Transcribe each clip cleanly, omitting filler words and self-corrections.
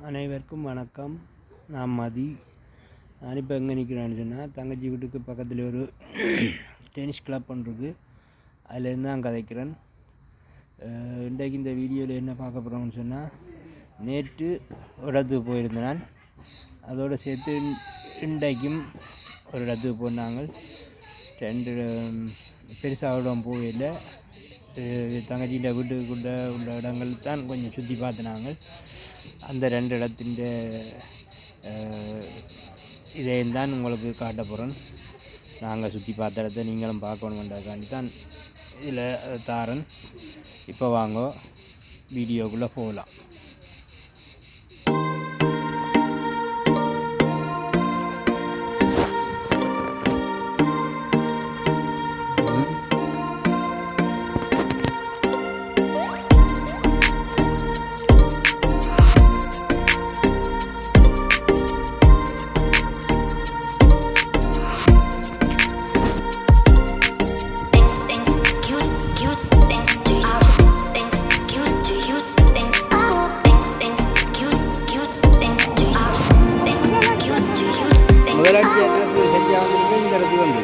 அனைவருக்கும் வணக்கம். நான் மதி. நான் இப்போ எங்கே நிற்கிறேன்னு சொன்னால், தங்கச்சி வீட்டுக்கு பக்கத்தில் ஒரு டென்னிஸ் கிளப் ஒன்று இருக்குது. அதுலேருந்து தான் கதைக்கிறேன். இன்றைக்கு இந்த வீடியோவில் என்ன பார்க்க போகிறோம்னு சொன்னால், நேற்று ஒரு இடத்துக்கு போயிருந்தேன் நான். அதோடு சேர்த்து இன்றைக்கும் ஒரு இடத்துக்கு போனாங்க. ரெண்டு பெருசாக இடம் போகல. தங்கச்சியில வீட்டுக்குள்ளே உள்ள இடங்கள் தான் கொஞ்சம் சுற்றி பார்த்தினாங்க. அந்த ரெண்டு இடத்தின் இதையும் தான் உங்களுக்கு காட்ட போகிறேன். நாங்கள் சுற்றி பார்த்த இடத்த நீங்களும் பார்க்கணுமென்றதுக்காண்டி தான் இதில் தாரன். இப்போ வாங்க வீடியோக்குள்ளே போகலாம். முதலாளி இடத்துல சரியாக வந்து இந்த இடத்துக்கு வந்து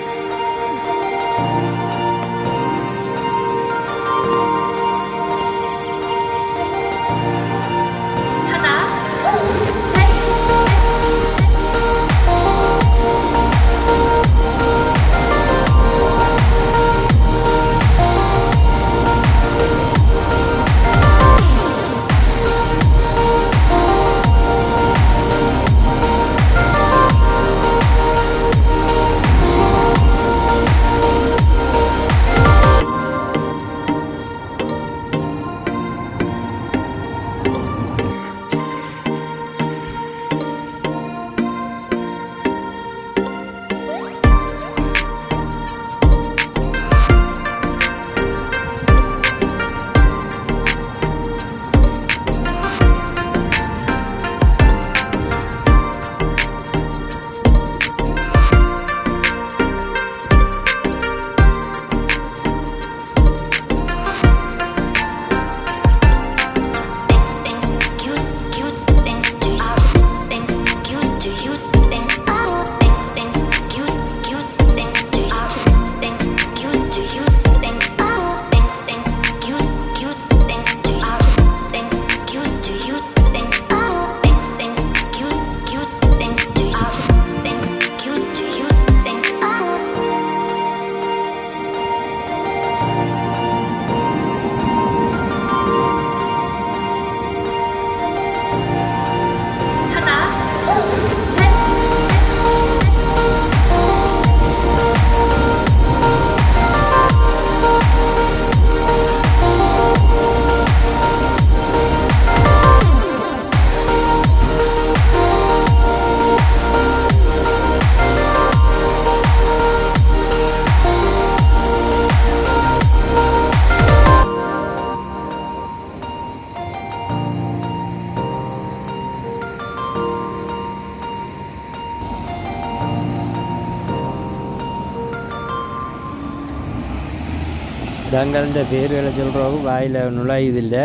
இடங்கள்ன்ற பேர்களை சொல்கிறவங்க வாயில் நுழையுதில்லை.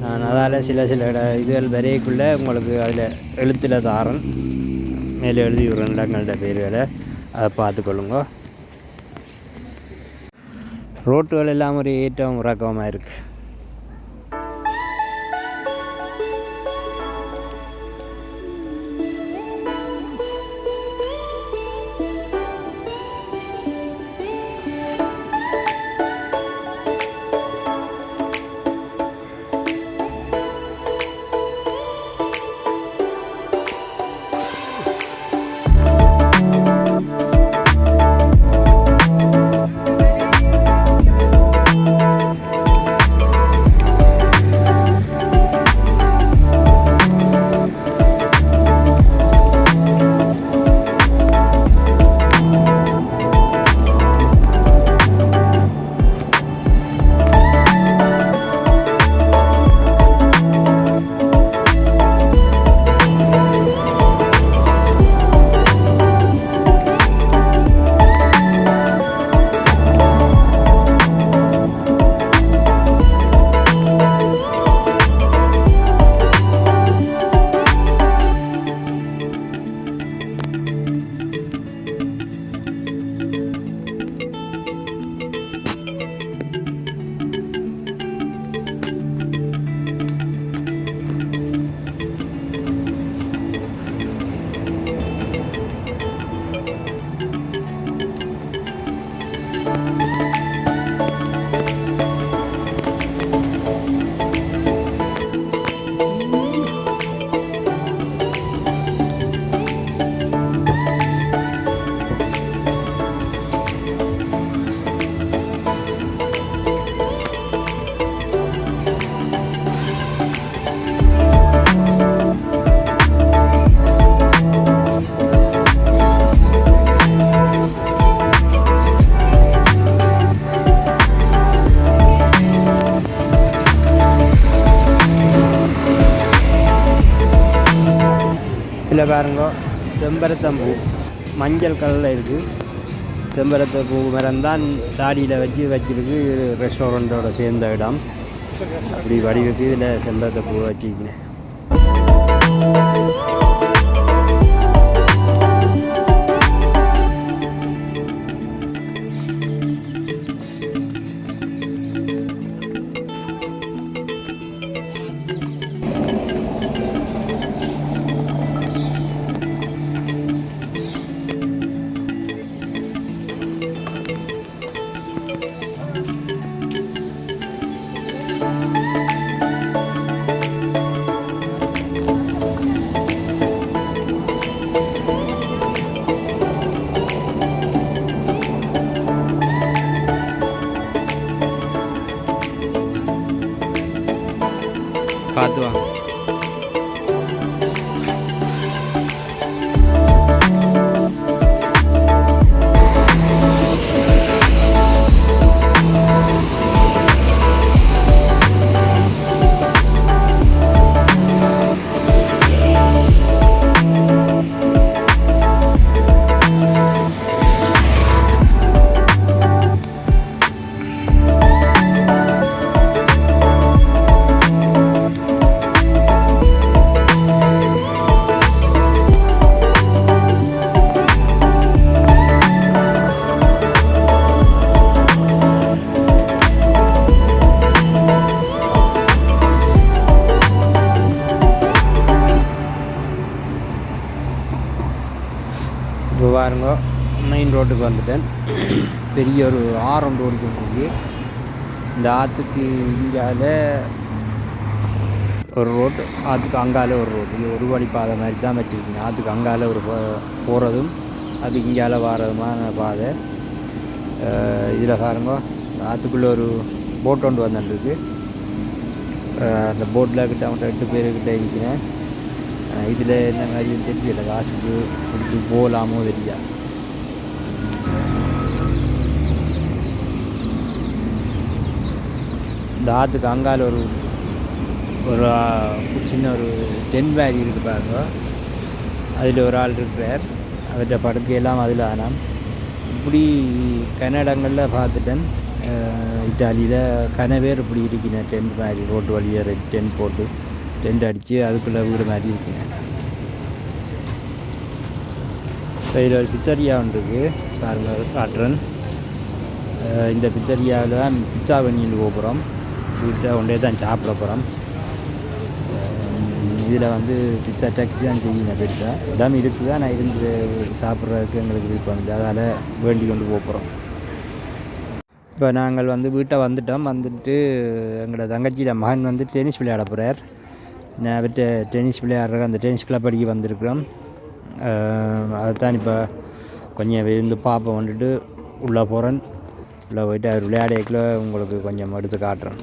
நான் அதால் சில இதுகள் வரையக்குள்ளே உங்களுக்கு அதில் எழுத்தில் தாரன் மேலே எழுதி விடுறேன் இடங்கள்ன்ற பேர்களை. அதை பார்த்துக்கொள்ளுங்க. ரோட்டுகள் எல்லாம் ஒரு ஏற்றம் இறக்கமாக இருக்குது. இதில் பாருங்க செம்பருத்தம்பூ மஞ்சள் கலரில் இருக்குது. செம்பருத்தம்பூ மரம் தான் தாடியில் வச்சிருக்கு. ரெஸ்டாரண்ட்டோட சேர்ந்த இடம் அப்படி வடிவுக்கு இதில் செம்பருத்தப்பூ வச்சுக்கினேன். பார்த்து வாங்க. இப்போ பாருங்க மெயின் ரோட்டுக்கு வந்துட்டேன். பெரிய ஒரு ஆரம் ரோடு இருக்குது. இந்த ஆற்றுக்கு இங்கால ஒரு ரோடு, ஆற்றுக்கு அங்கால ஒரு ரோடு. இது ஒரு வழி பாதை மாதிரி தான் வச்சுருக்கீங்க. ஆற்றுக்கு அங்கால ஒரு போகிறதும் அதுக்கு இங்கால வாரதுமான பாதை. இதில் பாருங்க ஆற்றுக்குள்ளே ஒரு போட் ஒன்று வந்துருக்கு. அந்த போட்டில் கிட்ட அவன்கிட்ட 8 பேருக்கிட்ட இருக்கிறேன். இதில் என்ன மாதிரி தெரியல, காசுக்கு கொடுத்து போகலாமோ தெரியா. இந்த ஆற்றுக்கு அங்கால ஒரு சின்ன ஒரு டென்ட் மாதிரி இருக்குது பாருங்க. அதில் ஒரு ஆள் இருக்கிறார். அவர்கிட்ட படுக்கையெல்லாம் அதில் ஆனால் இப்படி கன்னடங்களில் பார்த்துட்டேன். இட்டாலியில் கனவேர் இப்படி இருக்கிறேன். டென்ட் மாதிரி ரோட்டு வழியாக டென்ட் போட்டு டென்ட் அடித்து அதுக்குள்ளே வீடு மாதிரி இருக்குங்க. இப்போ இதில் ஒரு பிச்சரியா ஒன்று இருக்குது பாருங்கள், காட்டுறேன். இந்த பிச்சரியாவில் தான் பிச்சா பண்ணிட்டு போகிறோம். வீட்டை ஒன்றே தான் சாப்பிட போகிறோம். இதில் வந்து பிச்சா டேக்ஸி தான் செய்யணும். பெருசாக இடம் இருக்குது தான், நான் இருந்து சாப்பிட்றதுக்கு எங்களுக்கு விருப்பம் இல்லை. அதால் வேண்டி கொண்டு போகிறோம். இப்போ நாங்கள் வந்து வீட்டை வந்துட்டோம். வந்துட்டு எங்களோட தங்கச்சியோட மகன் வந்து டென்னிஸ் விளையாட போகிறார். நான் அவர்கிட்ட டென்னிஸ் விளையாடுற அந்த டென்னிஸ் கிளப் அடிக்க வந்திருக்கிறோம். அதுதான் இப்போ கொஞ்சம் இருந்து பார்ப்போம். வந்துட்டு உள்ளே போகிறேன். உள்ளே போயிட்டு அவர் விளையாடக்குள்ள உங்களுக்கு கொஞ்சம் எடுத்து காட்டுறேன்.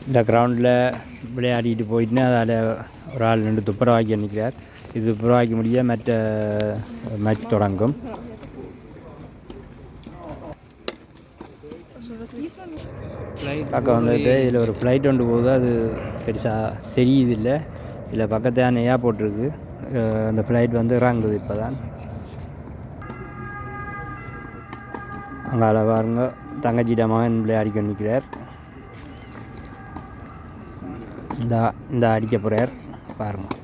இந்த கிரவுண்டில் விளையாடிட்டு போயிட்டுன்னு அதில் ஒரு ஆள் 2 துப்புரவாக்கி நிற்கிறார். இது துப்புரவாக்கி முடிய மற்ற மேட்ச் தொடங்கும். பக்கம் வந்துட்டு இதில் ஒரு ஃப்ளைட் ஒன்று போகுது. அது பெருசாக தெரியுது இல்லை. இதில் பக்கத்தான ஏர்போர்ட் இருக்குது. அந்த ஃப்ளைட் வந்து இறங்குது இப்போ தான். அங்கே பாருங்க தங்கச்சிட்ட மகன் விளையாடிக்க நிற்கிறார். இந்த அடிக்க போகிறார் பாருங்கள்.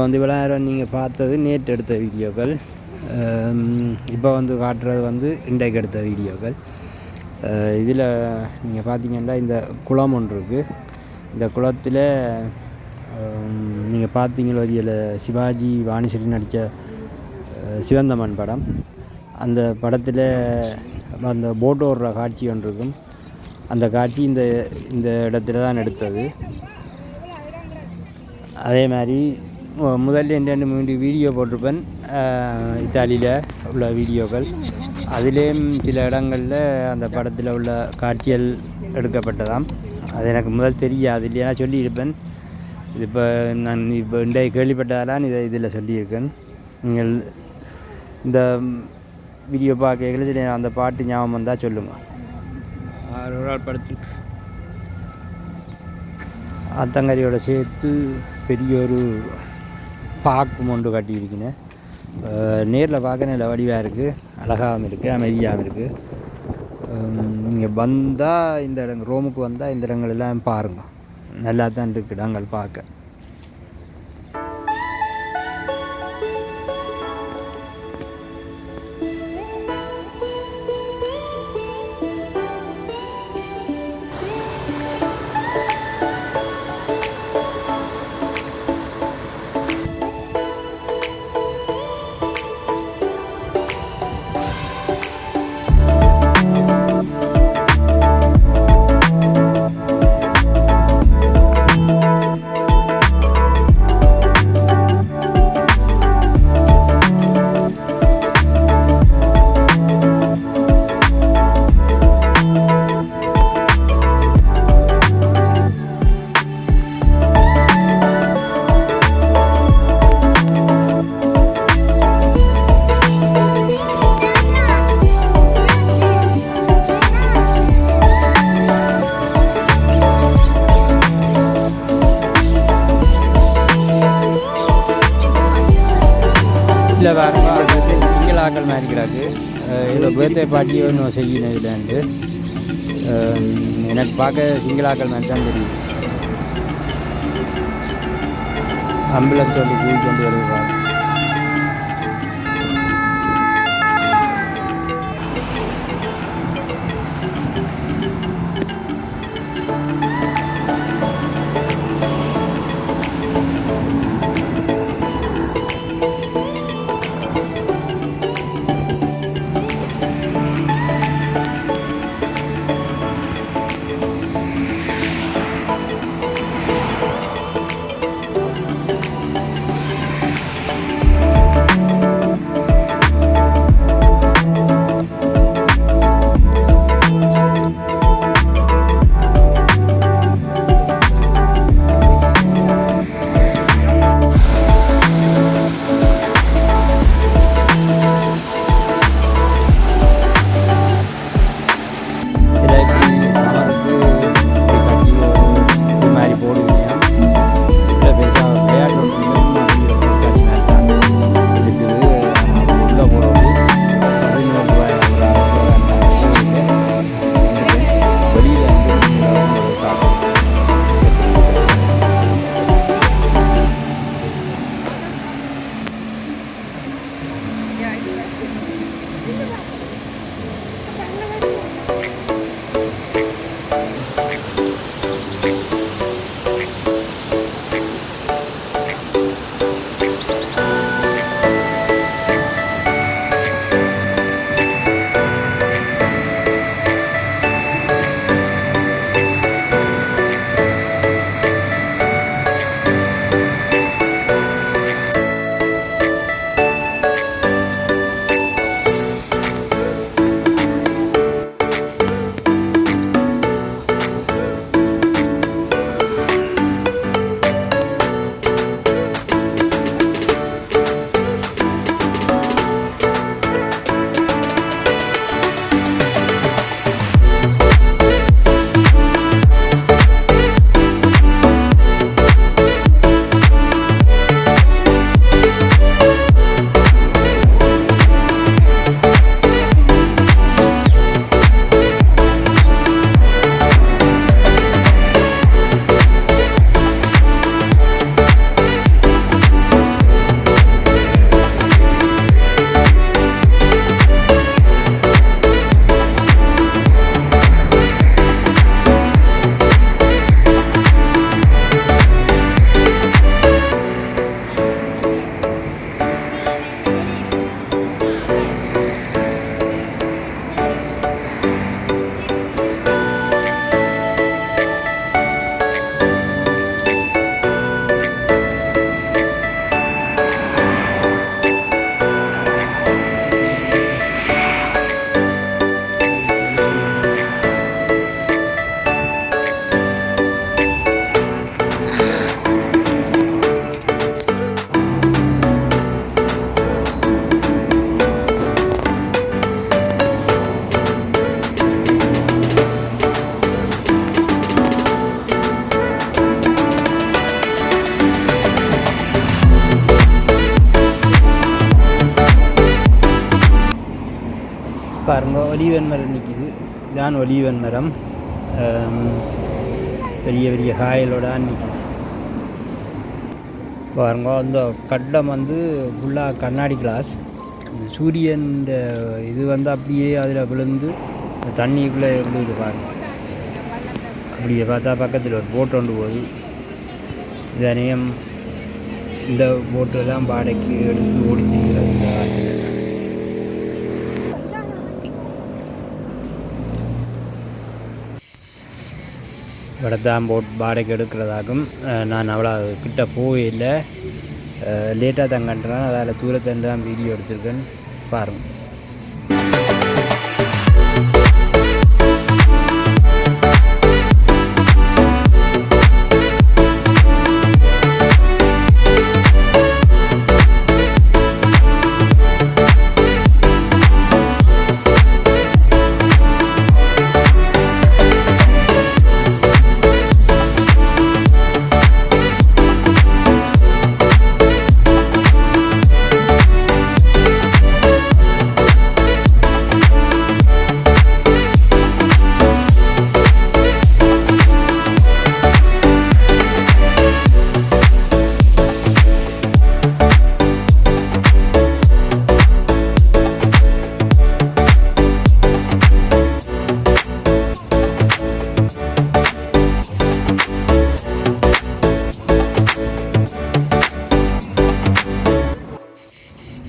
வந்து இவ்வளோ நேரம் நீங்கள் பார்த்தது நேற்று எடுத்த வீடியோக்கள். இப்போ வந்து காட்டுறது வந்து இன்றைக்கு எடுத்த வீடியோக்கள். இதில் நீங்கள் பார்த்தீங்கன்னா இந்த குளம் ஒன்று இருக்குது. இந்த குளத்தில் நீங்கள் பார்த்தீங்களோ இதில் சிவாஜி வாணிஸ்ரீ நடித்த சிவந்தமன் படம், அந்த படத்தில் அந்த போட் ஓடுற காட்சி ஒன்று இருக்கும். அந்த காட்சி இந்த இடத்துல தான் எடுத்தது. அதே மாதிரி முதல்ல 2-3 வீடியோ போட்டிருப்பேன் இத்தாலியில் உள்ள வீடியோக்கள். அதிலேயும் சில இடங்களில் அந்த படத்தில் உள்ள காட்சிகள் எடுக்கப்பட்டதாம். அது எனக்கு முதல் தெரியாது, இல்லையா சொல்லியிருப்பேன். இது நான் இன்றைய கேள்விப்பட்டதாலாம் இதில் சொல்லியிருக்கேன். நீங்கள் இந்த வீடியோ பார்க்கல சரி அந்த பாட்டு ஞாபகம் வந்தால் சொல்லுங்கள். ஒரு ஆள் படத்துக்கு ஆத்தங்கரையோட சேர்த்து பெரிய ஒரு பார்க்கும் ஒன்று கட்டியிருக்கேன். நேரில் பார்க்க நல்ல வடிவாக இருக்குது, அழகாகவும் இருக்குது, அமைதியாகவும் இருக்குது. நீங்கள் வந்தால் இந்த இடங்கள் ரோமுக்கு வந்தால் இந்த இடங்கள் எல்லாம் பாருங்கள், நல்லா தான் இருக்குது இடங்கள் பார்க்க. இதில் வேறு சிங்களாக்கள் மாதிரிக்கிறாக்கு இதில் பேர்த்தை பாட்டியோ இன்னும் செய்யணும். இதில் எனக்கு பார்க்க சிங்களாக்கள் மாதிரி தான் தெரியும். ஆம்புலன்ஸ் வந்து கூட்டி கொண்டு வருவாங்க. பாருங்க ஒலிவன் மரம் நிற்கிது. இதுதான் ஒலிவன் மரம். பெரிய பெரிய காயலோட நிற்கிது பாருங்க. அந்த கட்டம் வந்து ஃபுல்லாக கண்ணாடி கிளாஸ். சூரியன் இது வந்து அப்படியே அதில் விழுந்து தண்ணிக்குள்ளே இருந்தது பாருங்க. அப்படியே பார்த்தா பக்கத்தில் ஒரு போட் ஒன்று போகுது. இதனையும் இந்த போட்டெல்லாம் வாடகைக்கு எடுத்து ஓடிச்சிருக்கிறது இந்த காலத்தில். வடத்தான் போட் வாடகைக்கு எடுக்கிறதாகும். நான் அவ்வளோ கிட்ட போயில்லை, லேட்டாக தான் கண்டுறேன். அதில் தூரத்தை தான் வீடியோ எடுத்திருக்கேன் பாருங்கள்.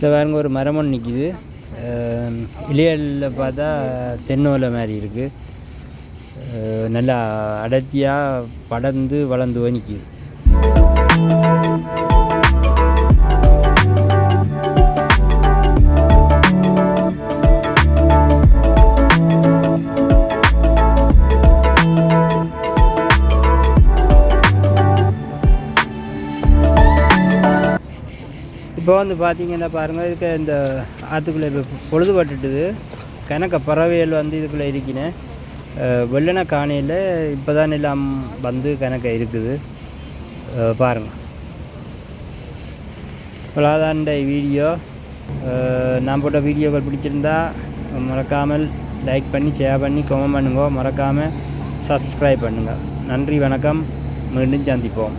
இதில் பாருங்க ஒரு மரம் ஒன்று நிற்கிது. இலைகளில் பார்த்தா தென்னோலை மாதிரி இருக்குது. நல்லா அடர்த்தியாக படர்ந்து வளர்ந்து நிற்கிது. இப்போ வந்து பார்த்தீங்கன்னா பாருங்கள், இதுக்கு இந்த ஆற்றுக்குள்ளே இப்போ பொழுதுபட்டுட்டுது. கணக்க பறவைகள் வந்து இதுக்குள்ளே இருக்கினேன். வெள்ளன காணியில் இப்போ தான் எல்லாம் வந்து கணக்க இருக்குது பாருங்கள். இவ்வளோதான் இந்த வீடியோ. நான் போட்ட வீடியோக்கள் பிடிச்சிருந்தா மறக்காமல் லைக் பண்ணி, ஷேர் பண்ணி, கமெண்ட் பண்ணுங்க. மறக்காமல் சப்ஸ்கிரைப் பண்ணுங்கள். நன்றி, வணக்கம். மீண்டும் சந்திப்போம்.